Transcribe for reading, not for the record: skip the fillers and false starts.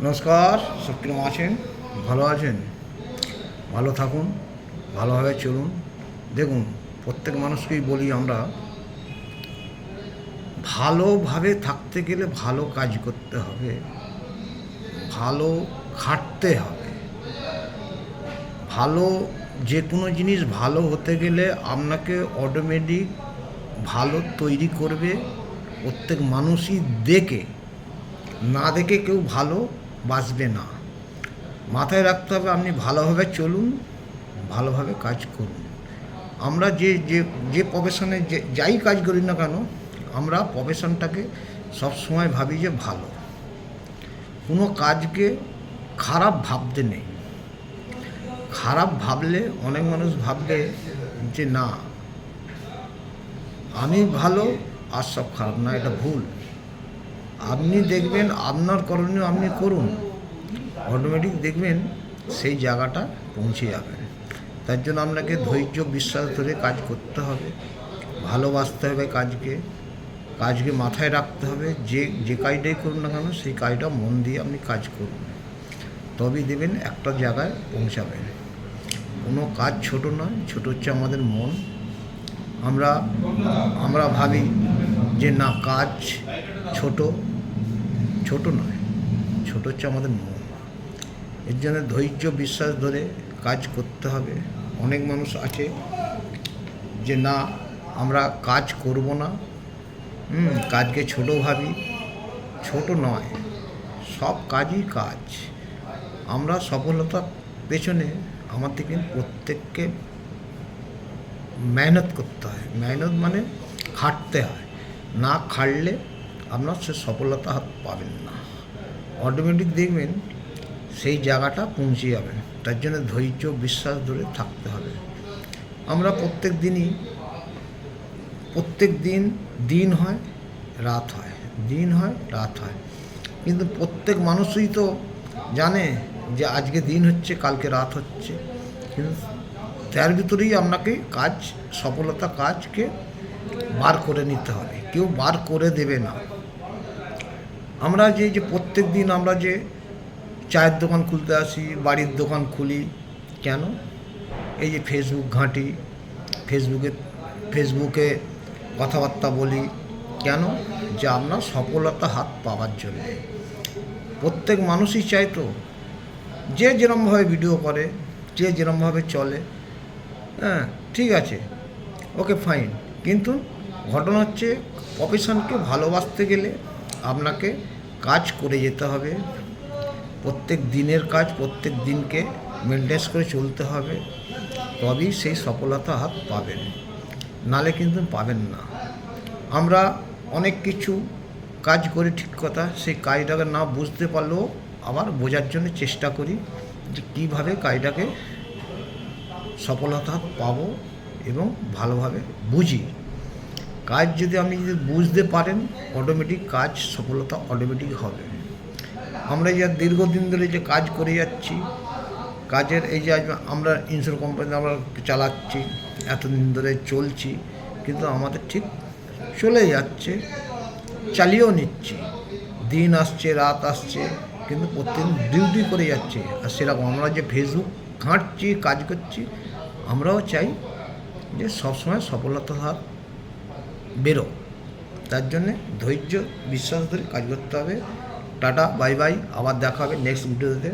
নমস্কার, সব কিরকম আছেন? ভালো আছেন? ভালো থাকুন, ভালোভাবে চলুন। দেখুন, প্রত্যেক মানুষকেই বলি আমরা, ভালোভাবে থাকতে গেলে ভালো কাজ করতে হবে, ভালো খাটতে হবে। ভালো যে কোনো জিনিস ভালো হতে গেলে আপনাকে অটোমেটিক ভালো তৈরি করবে প্রত্যেক মানুষই। না দেখে কেউ ভালো বাঁচবে না। মাথায় রাখতে হবে, আপনি ভালোভাবে চলুন, ভালোভাবে কাজ করুন। আমরা যে যে যে প্রফেশনে যাই কাজ করি না কেন, আমরা প্রফেশনটাকে সবসময় ভাবি যে ভালো। কোনো কাজকে খারাপ ভাবতে নেই। খারাপ ভাবলে অনেক মানুষ ভাববে যে না, আমি ভালো আর সব খারাপ, না, এটা ভুল। আপনি দেখবেন আপনার করণীয় আপনি করুন, অটোমেটিক দেখবেন সেই জায়গাটা পৌঁছে যাবেন। তার জন্য আপনাকে ধৈর্য বিশ্বাস ধরে কাজ করতে হবে, ভালোবাসতে হবে কাজকে মাথায় রাখতে হবে। যে কাজটাই করুন না কেন, সেই কাজটা মন দিয়ে আপনি কাজ করুন, তবেই দেবেন একটা জায়গায় পৌঁছাবেন। কোনো কাজ ছোট নয়, ছোট হচ্ছে আমাদের মন। আমরা ভাবি যে না, কাজ ছোট নয়, ছোট হচ্ছে আমাদের মন। এর জন্য ধৈর্য বিশ্বাস ধরে কাজ করতে হবে। অনেক মানুষ আছে যে না, আমরা কাজ করব না, কাজকে ছোট ভাবি। ছোট নয়, সব কাজই কাজ। আমরা সফলতার পেছনে আমাদের কিন্তু প্রত্যেককে মেহনত করতে হয়। মেহনত মানে খাটতে হয়। না খাটলে আপনার সে সফলতা পাবেন না। অটোমেটিক দেখবেন সেই জায়গাটা পৌঁছে যাবেন। তার জন্য ধৈর্য বিশ্বাস ধরে থাকতে হবে। আমরা প্রত্যেক দিন হয় রাত হয়, দিন হয় রাত হয়, কিন্তু প্রত্যেক মানুষই তো জানে যে আজকে দিন হচ্ছে, কালকে রাত হচ্ছে। কিন্তু তার ভিতরেই আপনাকে সফলতা কাজকে বার করে নিতে হবে, কেউ বার করে দেবে না। আমরা যে প্রত্যেক দিন আমরা যে চায়ের দোকান খুলতে আসি, বাড়ির দোকান খুলি কেন? এই যে ফেসবুক ঘাঁটি, ফেসবুকে কথাবার্তা বলি কেন? যে আপনার সফলতা হাত পাওয়ার জন্য। প্রত্যেক মানুষই চাইতো, যে যেরকমভাবে ভিডিও করে, যে যেরকমভাবে চলে, হ্যাঁ ঠিক আছে, ওকে ফাইন। কিন্তু ঘটনা হচ্ছে, প্রফেশনকে ভালোবাসতে গেলে আপনাকে কাজ করে যেতে হবে। প্রত্যেক দিনের কাজ প্রত্যেক দিনকে মেনটেন করে চলতে হবে, তবেই সেই সফলতা হাত পাবেন, নালে কিন্তু পাবেন না। আমরা অনেক কিছু কাজ করি, ঠিক কথা, সেই কাজটাকে না বুঝতে পারলেও আবার বোঝার জন্য চেষ্টা করি যে কীভাবে কাজটাকে সফলতা পাবো, এবং ভালোভাবে বুঝি। কাজ যদি বুঝতে পারেন, অটোমেটিক কাজ সফলতা অটোমেটিক হবে। আমরা যে দীর্ঘদিন ধরে যে কাজ করে যাচ্ছি, কাজের এই যে আমরা ইন্স্যুরেন্স কোম্পানি আমরা চালাচ্ছি, এতদিন ধরে চলছি, কিন্তু আমাদের ঠিক চলে যাচ্ছে, চালিয়েও নিচ্ছি। দিন আসছে, রাত আসছে, কিন্তু প্রত্যেকদিন ডিউটি করে যাচ্ছে। আর সেরকম আমরা যে ফেসবুক ঘাঁটছি, কাজ করছি, আমরাও চাই যে সবসময় সফলতা হাত বেরো। তার জন্যে ধৈর্য বিশ্বাস ধরে কাজ করতে হবে। টাটা, বাই বাই, আবার দেখা হবে নেক্সট ভিডিওতে।